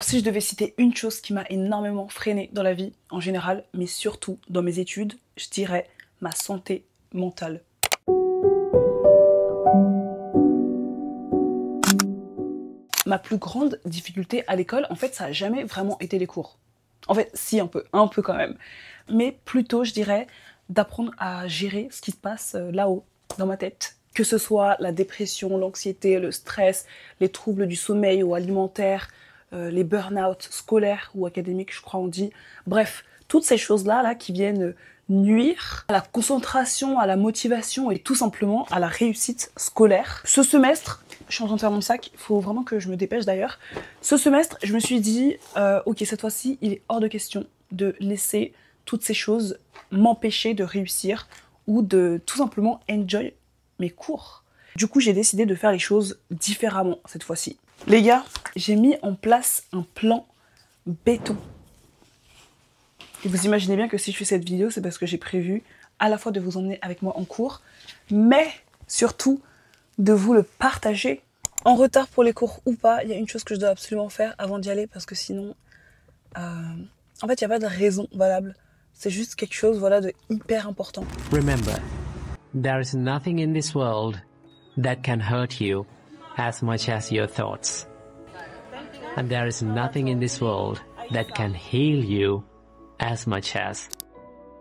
Si je devais citer une chose qui m'a énormément freinée dans la vie en général, mais surtout dans mes études, je dirais ma santé mentale. Ma plus grande difficulté à l'école, en fait, ça n'a jamais vraiment été les cours. En fait, si, un peu quand même. Mais plutôt, je dirais, d'apprendre à gérer ce qui se passe là-haut, dans ma tête. Que ce soit la dépression, l'anxiété, le stress, les troubles du sommeil ou alimentaires, les burn-out scolaires ou académiques, je crois on dit. Bref, toutes ces choses-là qui viennent nuire à la concentration, à la motivation et tout simplement à la réussite scolaire. Ce semestre, je suis en train de faire mon sac, il faut vraiment que je me dépêche d'ailleurs. Ce semestre, je me suis dit, ok, cette fois-ci, il est hors de question de laisser toutes ces choses m'empêcher de réussir ou de tout simplement enjoy mes cours. Du coup, j'ai décidé de faire les choses différemment cette fois-ci. Les gars, j'ai mis en place un plan béton. Et vous imaginez bien que si je fais cette vidéo, c'est parce que j'ai prévu à la fois de vous emmener avec moi en cours, mais surtout de vous le partager. En retard pour les cours ou pas, il y a une chose que je dois absolument faire avant d'y aller parce que sinon, en fait, il n'y a pas de raison valable. C'est juste quelque chose, voilà, de hyper important. Remember, there is nothing in this world that can hurt you as much as your thoughts. And there is nothing in this world that can heal you as much as.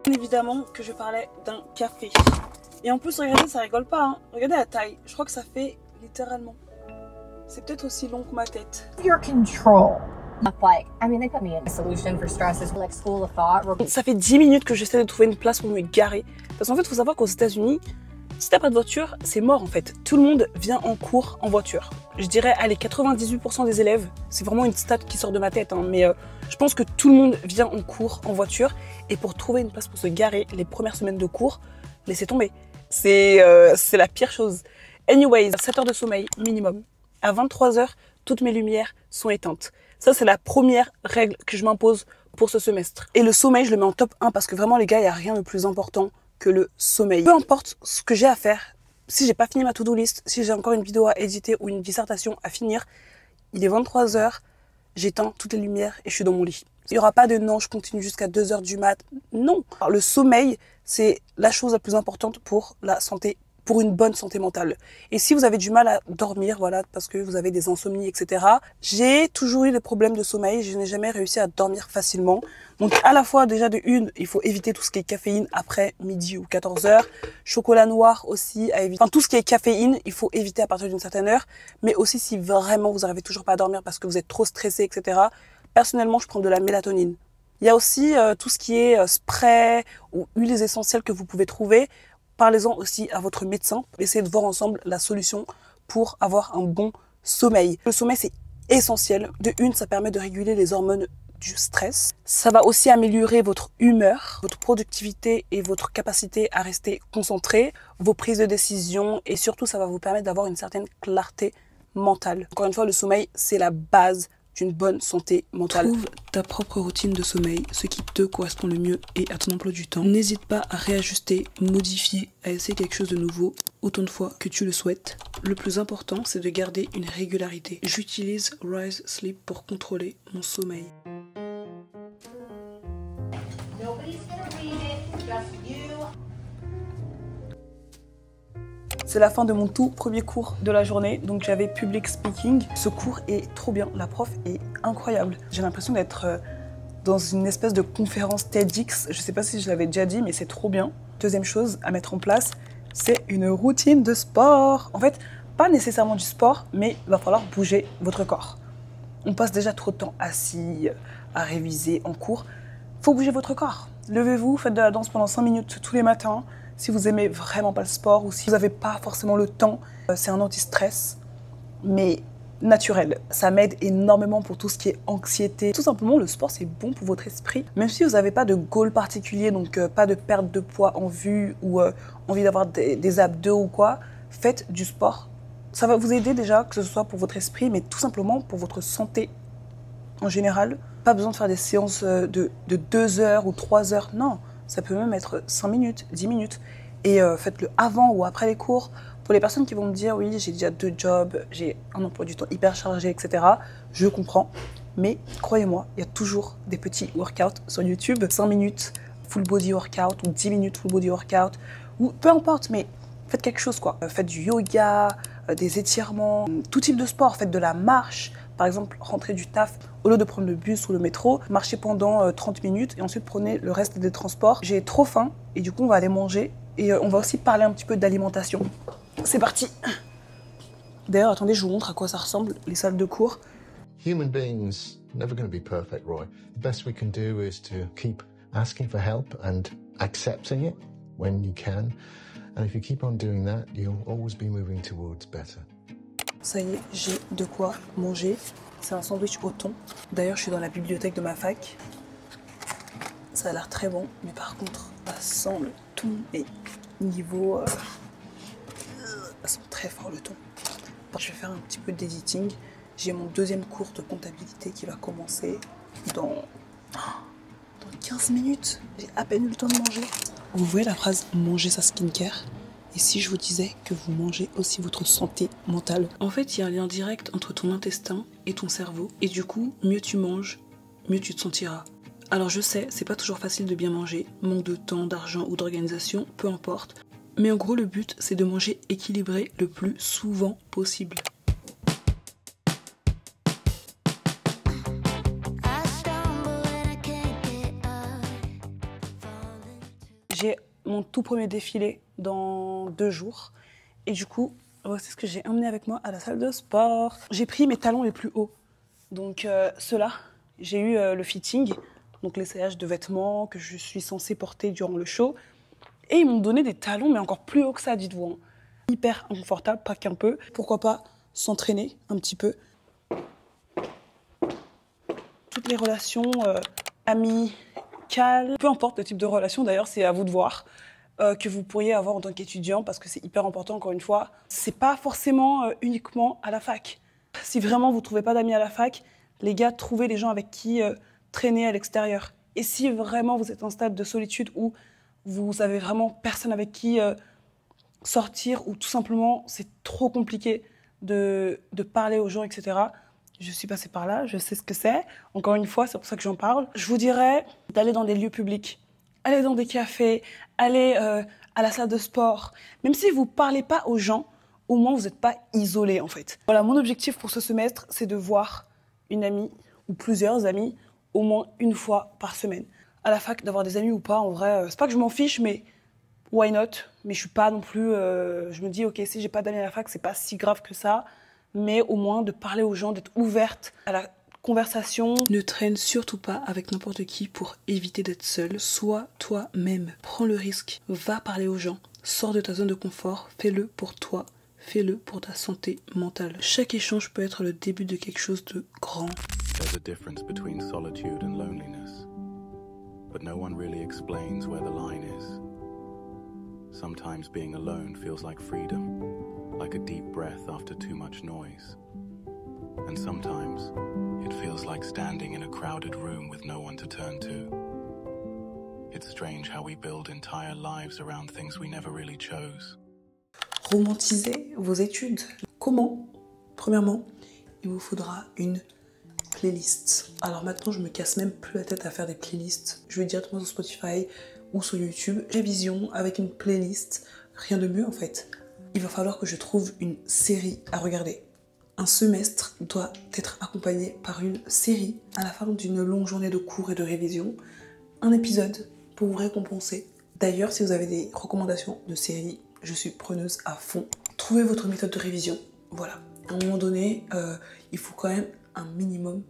Bien évidemment que je parlais d'un café. Et en plus, regardez, ça rigole pas, hein. Regardez la taille. Je crois que ça fait littéralement. C'est peut-être aussi long que ma tête. Your control. Like, I mean, they put me in a solution for stress is like school of thought. Ça fait 10 minutes que j'essaie de trouver une place pour me garer. Parce qu'en fait, il faut savoir qu'aux États-Unis, si t'as pas de voiture, c'est mort en fait. Tout le monde vient en cours en voiture. Je dirais, allez, 98% des élèves, c'est vraiment une stat qui sort de ma tête, hein, mais je pense que tout le monde vient en cours en voiture. Et pour trouver une place pour se garer les premières semaines de cours, laissez tomber. C'est la pire chose. Anyways, 7 heures de sommeil minimum. À 23 heures, toutes mes lumières sont éteintes. Ça, c'est la première règle que je m'impose pour ce semestre. Et le sommeil, je le mets en top 1 parce que vraiment, les gars, il n'y a rien de plus important que le sommeil. Peu importe ce que j'ai à faire, si j'ai pas fini ma to-do list, si j'ai encore une vidéo à éditer ou une dissertation à finir, il est 23 heures, j'éteins toutes les lumières et je suis dans mon lit. Il n'y aura pas de non, je continue jusqu'à 2 heures du mat. Non. Alors, le sommeil, c'est la chose la plus importante pour la santé, pour une bonne santé mentale. Et si vous avez du mal à dormir, voilà, parce que vous avez des insomnies, etc. J'ai toujours eu des problèmes de sommeil, je n'ai jamais réussi à dormir facilement. Donc à la fois déjà de une, il faut éviter tout ce qui est caféine après midi ou 14 heures. Chocolat noir aussi à éviter. Enfin tout ce qui est caféine, il faut éviter à partir d'une certaine heure. Mais aussi si vraiment vous n'arrivez toujours pas à dormir parce que vous êtes trop stressé, etc. Personnellement, je prends de la mélatonine. Il y a aussi tout ce qui est spray ou huiles essentielles que vous pouvez trouver. Parlez-en aussi à votre médecin. Essayez de voir ensemble la solution pour avoir un bon sommeil. Le sommeil, c'est essentiel. De une, ça permet de réguler les hormones du stress. Ça va aussi améliorer votre humeur, votre productivité et votre capacité à rester concentré, vos prises de décision et surtout, ça va vous permettre d'avoir une certaine clarté mentale. Encore une fois, le sommeil, c'est la base d'une bonne santé mentale. Trouve ta propre routine de sommeil, ce qui te correspond le mieux et à ton emploi du temps. N'hésite pas à réajuster, modifier, à essayer quelque chose de nouveau autant de fois que tu le souhaites. Le plus important, c'est de garder une régularité. J'utilise Rise Sleep pour contrôler mon sommeil. C'est la fin de mon tout premier cours de la journée, donc j'avais Public Speaking. Ce cours est trop bien, la prof est incroyable. J'ai l'impression d'être dans une espèce de conférence TEDx, je sais pas si je l'avais déjà dit, mais c'est trop bien. Deuxième chose à mettre en place, c'est une routine de sport. En fait, pas nécessairement du sport, mais il va falloir bouger votre corps. On passe déjà trop de temps assis, à réviser en cours. Faut bouger votre corps. Levez-vous, faites de la danse pendant 5 minutes tous les matins. Si vous aimez vraiment pas le sport ou si vous n'avez pas forcément le temps, c'est un anti-stress, mais naturel. Ça m'aide énormément pour tout ce qui est anxiété. Tout simplement, le sport, c'est bon pour votre esprit. Même si vous n'avez pas de goal particulier, donc pas de perte de poids en vue ou envie d'avoir des abdos ou quoi, faites du sport. Ça va vous aider déjà, que ce soit pour votre esprit, mais tout simplement pour votre santé en général. Pas besoin de faire des séances de 2 heures ou 3 heures, non. Ça peut même être 5 minutes, 10 minutes. Et faites-le avant ou après les cours. Pour les personnes qui vont me dire, oui, j'ai déjà 2 jobs, j'ai un emploi du temps hyper chargé, etc. Je comprends. Mais croyez-moi, il y a toujours des petits workouts sur YouTube. 5 minutes full body workout ou 10 minutes full body workout. Ou peu importe, mais faites quelque chose quoi. Faites du yoga, des étirements, tout type de sport. Faites de la marche. Par exemple, rentrez du taf, au lieu de prendre le bus ou le métro, marchez pendant 30 minutes et ensuite prenez le reste des transports. J'ai trop faim et du coup on va aller manger et on va aussi parler un petit peu d'alimentation. C'est parti. D'ailleurs, attendez, je vous montre à quoi ça ressemble, les salles de cours. Human beings never going to be perfect, Roy. The best we can do is to keep asking for help and accepting it when you can. And if you keep on doing that, you'll always be moving towards better. Ça y est, j'ai de quoi manger. C'est un sandwich au thon. D'ailleurs, je suis dans la bibliothèque de ma fac. Ça a l'air très bon, mais par contre, ça sent le thon et niveau... ça sent très fort le thon. Je vais faire un petit peu d'editing. J'ai mon deuxième cours de comptabilité qui va commencer dans 15 minutes. J'ai à peine eu le temps de manger. Vous voyez la phrase « manger sa skincare » ? Et si je vous disais que vous mangez aussi votre santé mentale? En fait, il y a un lien direct entre ton intestin et ton cerveau. Et du coup, mieux tu manges, mieux tu te sentiras. Alors je sais, c'est pas toujours facile de bien manger. Manque de temps, d'argent ou d'organisation, peu importe. Mais en gros, le but, c'est de manger équilibré le plus souvent possible. J'ai mon tout premier défilé dans 2 jours. Et du coup, voici ce que j'ai emmené avec moi à la salle de sport. J'ai pris mes talons les plus hauts. Donc ceux-là, j'ai eu le fitting, donc l'essayage de vêtements que je suis censée porter durant le show. Et ils m'ont donné des talons, mais encore plus hauts que ça, dites-vous. Hein. Hyper inconfortable, pas qu'un peu. Pourquoi pas s'entraîner un petit peu. Toutes les relations amicales, peu importe le type de relation, d'ailleurs, c'est à vous de voir, que vous pourriez avoir en tant qu'étudiant, parce que c'est hyper important, encore une fois. C'est pas forcément uniquement à la fac. Si vraiment vous trouvez pas d'amis à la fac, les gars, trouvez des gens avec qui traîner à l'extérieur. Et si vraiment vous êtes en stade de solitude où vous avez vraiment personne avec qui sortir, ou tout simplement c'est trop compliqué de parler aux gens, etc. Je suis passée par là, je sais ce que c'est. Encore une fois, c'est pour ça que j'en parle. Je vous dirais d'aller dans des lieux publics, aller dans des cafés, aller à la salle de sport. Même si vous ne parlez pas aux gens, au moins vous n'êtes pas isolés en fait. Voilà, mon objectif pour ce semestre, c'est de voir une amie ou plusieurs amis au moins une fois par semaine. À la fac, d'avoir des amis ou pas, en vrai, c'est pas que je m'en fiche, mais why not? Mais je suis pas non plus... je me dis, ok, si j'ai pas d'amis à la fac, c'est pas si grave que ça, mais au moins de parler aux gens, d'être ouverte à la conversation. Ne traîne surtout pas avec n'importe qui pour éviter d'être seule. Sois toi-même. Prends le risque. Va parler aux gens. Sors de ta zone de confort. Fais-le pour toi. Fais-le pour ta santé mentale. Chaque échange peut être le début de quelque chose de grand. There's a difference between solitude and loneliness. But no one really explains where the line is. Sometimes being alone feels like freedom, like a deep breath after too much noise. And sometimes it feels like standing in a crowded room with no one to turn to. It's strange how we build entire lives around things we never really chose. Romantisez vos études. Comment? Premièrement, il vous faudra une playlist. Alors maintenant, je me casse même plus la tête à faire des playlists. Je vais directement sur Spotify ou sur YouTube. Révision avec une playlist. Rien de mieux en fait. Il va falloir que je trouve une série à regarder. Un semestre doit être accompagné par une série à la fin d'une longue journée de cours et de révision. Un épisode pour vous récompenser. D'ailleurs, si vous avez des recommandations de séries, je suis preneuse à fond. Trouvez votre méthode de révision. Voilà. À un moment donné, il faut quand même un minimum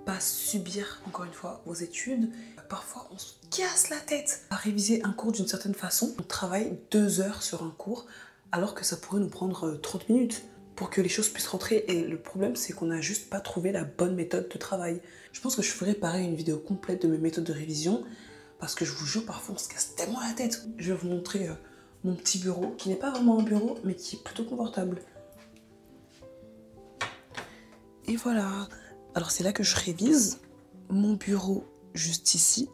pas subir, encore une fois, vos études. Parfois, on se casse la tête à réviser un cours d'une certaine façon. On travaille 2 heures sur un cours, alors que ça pourrait nous prendre 30 minutes pour que les choses puissent rentrer. Et le problème, c'est qu'on n'a juste pas trouvé la bonne méthode de travail. Je pense que je ferai pareil une vidéo complète de mes méthodes de révision, parce que je vous jure, parfois, on se casse tellement la tête. Je vais vous montrer mon petit bureau, qui n'est pas vraiment un bureau, mais qui est plutôt confortable. Et voilà. Alors c'est là que je révise. Mon bureau juste ici,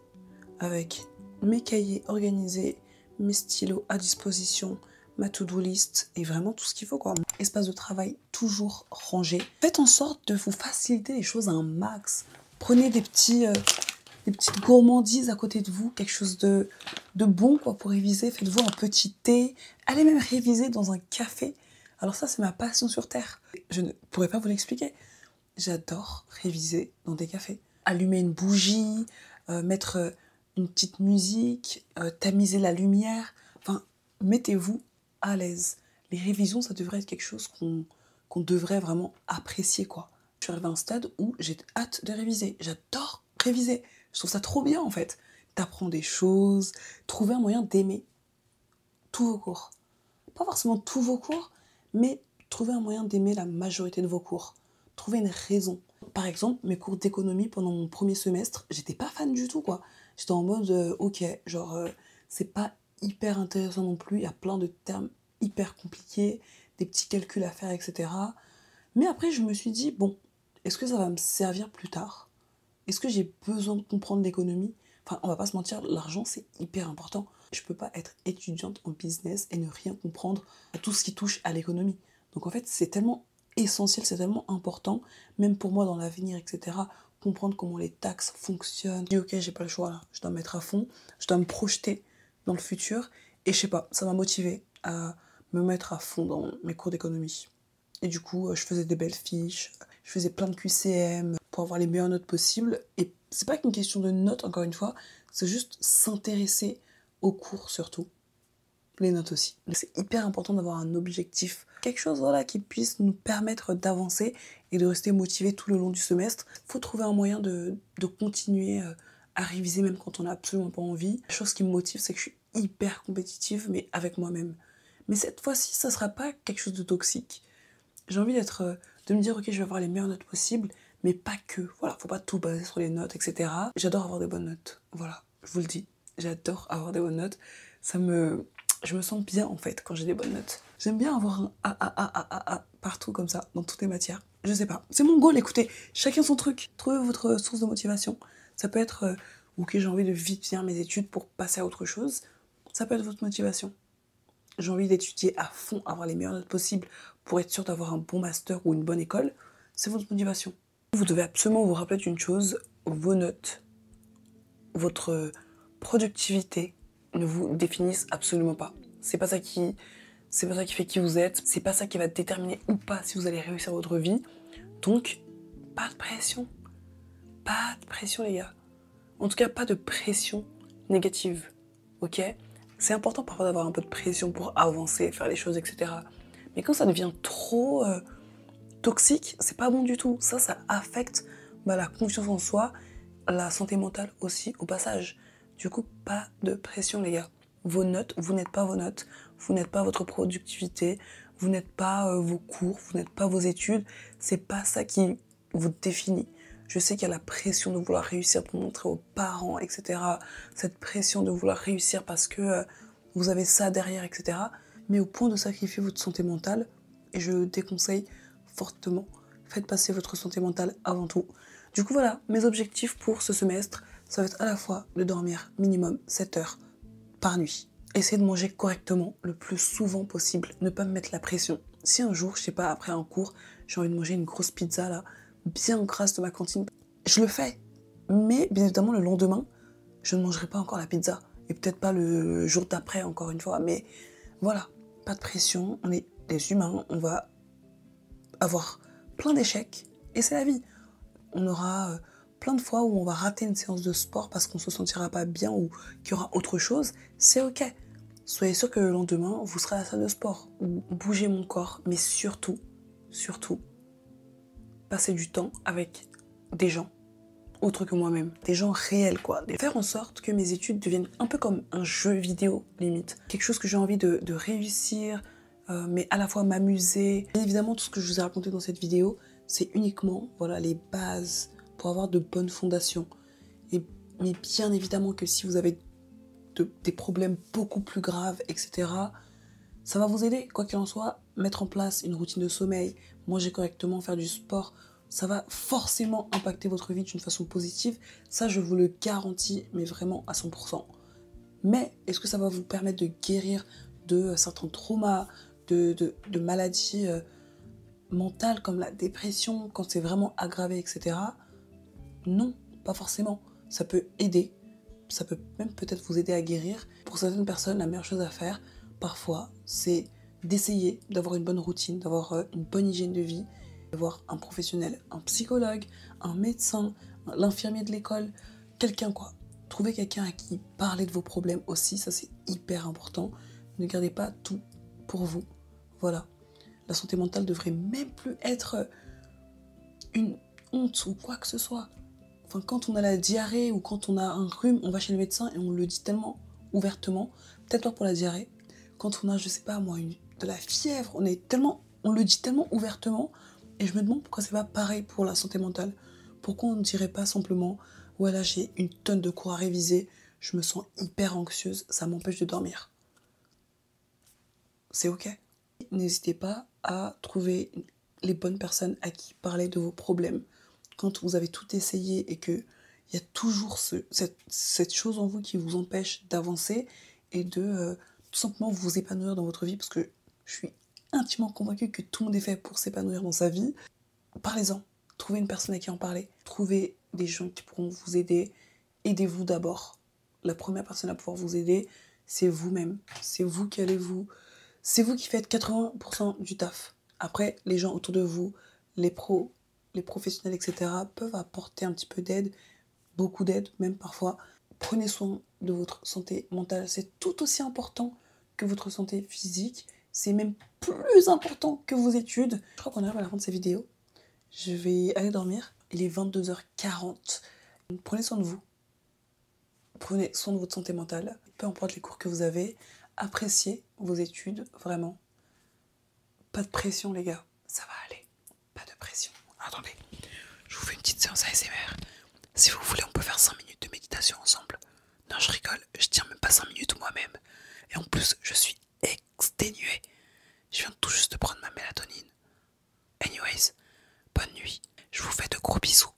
avec mes cahiers organisés, mes stylos à disposition, ma to-do list et vraiment tout ce qu'il faut quoi. Espace de travail toujours rangé. Faites en sorte de vous faciliter les choses à un max. Prenez des petites gourmandises à côté de vous, quelque chose de bon quoi pour réviser. Faites-vous un petit thé. Allez même réviser dans un café. Alors ça, c'est ma passion sur Terre. Je ne pourrais pas vous l'expliquer. J'adore réviser dans des cafés. Allumer une bougie, mettre une petite musique, tamiser la lumière. Enfin, mettez-vous à l'aise. Les révisions, ça devrait être quelque chose qu'on devrait vraiment apprécier, quoi. Je suis arrivée à un stade où j'ai hâte de réviser. J'adore réviser. Je trouve ça trop bien, en fait. T'apprends des choses, trouver un moyen d'aimer tous vos cours. Pas forcément tous vos cours, mais trouver un moyen d'aimer la majorité de vos cours. Trouver une raison. Par exemple, mes cours d'économie pendant mon premier semestre, j'étais pas fan du tout, quoi. J'étais en mode, ok, genre, c'est pas hyper intéressant non plus, il y a plein de termes hyper compliqués, des petits calculs à faire, etc. Mais après, je me suis dit, bon, est-ce que ça va me servir plus tard? Est-ce que j'ai besoin de comprendre l'économie? Enfin, on va pas se mentir, l'argent, c'est hyper important. Je peux pas être étudiante en business et ne rien comprendre à tout ce qui touche à l'économie. Donc en fait, c'est tellement essentiel, c'est tellement important, même pour moi dans l'avenir, etc. Comprendre comment les taxes fonctionnent. Je dis ok, j'ai pas le choix là, je dois me mettre à fond, je dois me projeter dans le futur et je sais pas, ça m'a motivée à me mettre à fond dans mes cours d'économie. Et du coup, je faisais des belles fiches, je faisais plein de QCM pour avoir les meilleures notes possibles. Et c'est pas qu'une question de notes, encore une fois, c'est juste s'intéresser aux cours surtout. Les notes aussi. C'est hyper important d'avoir un objectif, quelque chose voilà, qui puisse nous permettre d'avancer et de rester motivé tout le long du semestre. Il faut trouver un moyen de continuer à réviser même quand on n'a absolument pas envie. La chose qui me motive, c'est que je suis hyper compétitive, mais avec moi-même. Mais cette fois-ci, ça sera pas quelque chose de toxique. J'ai envie de me dire, ok, je vais avoir les meilleures notes possibles, mais pas que. Voilà, faut pas tout baser sur les notes, etc. J'adore avoir des bonnes notes. Voilà, je vous le dis. J'adore avoir des bonnes notes. Je me sens bien en fait quand j'ai des bonnes notes. J'aime bien avoir un A partout comme ça, dans toutes les matières. Je sais pas, c'est mon goal, écoutez, chacun son truc. Trouvez votre source de motivation. Ça peut être, ok, j'ai envie de vite finir mes études pour passer à autre chose. Ça peut être votre motivation. J'ai envie d'étudier à fond, avoir les meilleures notes possibles pour être sûr d'avoir un bon master ou une bonne école. C'est votre motivation. Vous devez absolument vous rappeler d'une chose, vos notes, votre productivité, ne vous définissent absolument pas. C'est pas ça qui fait qui vous êtes, c'est pas ça qui va déterminer ou pas si vous allez réussir votre vie. Donc, pas de pression. Pas de pression, les gars. En tout cas, pas de pression négative. Ok? C'est important parfois d'avoir un peu de pression pour avancer, faire les choses, etc. Mais quand ça devient trop toxique, c'est pas bon du tout. Ça affecte la confiance en soi, la santé mentale aussi, au passage. Du coup, pas de pression, les gars. Vos notes, vous n'êtes pas vos notes, vous n'êtes pas votre productivité, vous n'êtes pas vos cours, vous n'êtes pas vos études. C'est pas ça qui vous définit. Je sais qu'il y a la pression de vouloir réussir pour montrer aux parents, etc. Cette pression de vouloir réussir parce que vous avez ça derrière, etc. Mais au point de sacrifier votre santé mentale, et je déconseille fortement, faites passer votre santé mentale avant tout. Du coup, voilà, mes objectifs pour ce semestre, ça va être à la fois de dormir minimum 7 heures par nuit. Essayez de manger correctement le plus souvent possible. Ne pas me mettre la pression. Si un jour, je sais pas, après un cours, j'ai envie de manger une grosse pizza là, bien grasse de ma cantine, je le fais. Mais bien évidemment, le lendemain, je ne mangerai pas encore la pizza. Et peut-être pas le jour d'après, encore une fois. Mais voilà, pas de pression. On est des humains. On va avoir plein d'échecs. Et c'est la vie. On aura plein de fois où on va rater une séance de sport parce qu'on se sentira pas bien ou qu'il y aura autre chose. C'est ok. Soyez sûr que le lendemain, vous serez à la salle de sport. Ou bougez mon corps. Mais surtout, passez du temps avec des gens autres que moi-même. Des gens réels, quoi. Faire en sorte que mes études deviennent un peu comme un jeu vidéo, limite. Quelque chose que j'ai envie de réussir, mais à la fois m'amuser. Bien évidemment, tout ce que je vous ai raconté dans cette vidéo, c'est uniquement les bases pour avoir de bonnes fondations. Mais bien évidemment que si vous avez des problèmes beaucoup plus graves, etc., ça va vous aider, quoi qu'il en soit, mettre en place une routine de sommeil, manger correctement, faire du sport, ça va forcément impacter votre vie d'une façon positive. Ça, je vous le garantis, mais vraiment à 100%. Mais est-ce que ça va vous permettre de guérir de certains traumas, de maladies mentales comme la dépression, quand c'est vraiment aggravé, etc. Non, pas forcément. Ça peut aider, ça peut même peut-être vous aider à guérir. Pour certaines personnes, la meilleure chose à faire, parfois, c'est d'essayer d'avoir une bonne routine, d'avoir une bonne hygiène de vie, d'avoir un professionnel, un psychologue, un médecin, l'infirmier de l'école, quelqu'un quoi. Trouvez quelqu'un à qui parler de vos problèmes aussi, ça c'est hyper important. Ne gardez pas tout pour vous. Voilà. La santé mentale devrait même plus être une honte ou quoi que ce soit. Enfin, quand on a la diarrhée ou quand on a un rhume, on va chez le médecin et on le dit tellement ouvertement, peut-être pas pour la diarrhée, quand on a, je sais pas moi, de la fièvre, on le dit tellement ouvertement, et je me demande pourquoi c'est pas pareil pour la santé mentale. Pourquoi on ne dirait pas simplement, voilà, j'ai une tonne de cours à réviser, je me sens hyper anxieuse, ça m'empêche de dormir. C'est ok. N'hésitez pas à trouver les bonnes personnes à qui parler de vos problèmes. Quand vous avez tout essayé et qu'il y a toujours cette chose en vous qui vous empêche d'avancer et de tout simplement vous épanouir dans votre vie, parce que je suis intimement convaincue que tout le monde est fait pour s'épanouir dans sa vie. Parlez-en, trouvez une personne à qui en parler, trouvez des gens qui pourront vous aider, aidez-vous d'abord. La première personne à pouvoir vous aider, c'est vous-même. C'est vous qui c'est vous qui faites 80% du taf. Après, les gens autour de vous, les pros, les professionnels, etc. peuvent apporter un petit peu d'aide, beaucoup d'aide même parfois. Prenez soin de votre santé mentale, c'est tout aussi important que votre santé physique, c'est même plus important que vos études. Je crois qu'on arrive à la fin de cette vidéo. Je vais aller dormir, il est 22h40. Prenez soin de vous, prenez soin de votre santé mentale, peu importe les cours que vous avez, appréciez vos études, vraiment. Pas de pression les gars, ça va aller, pas de pression. Attendez, je vous fais une petite séance ASMR. Si vous voulez, on peut faire 5 minutes de méditation ensemble. Non, je rigole, je tiens même pas 5 minutes moi-même. Et en plus, je suis exténué. Je viens tout juste de prendre ma mélatonine. Anyways, bonne nuit. Je vous fais de gros bisous.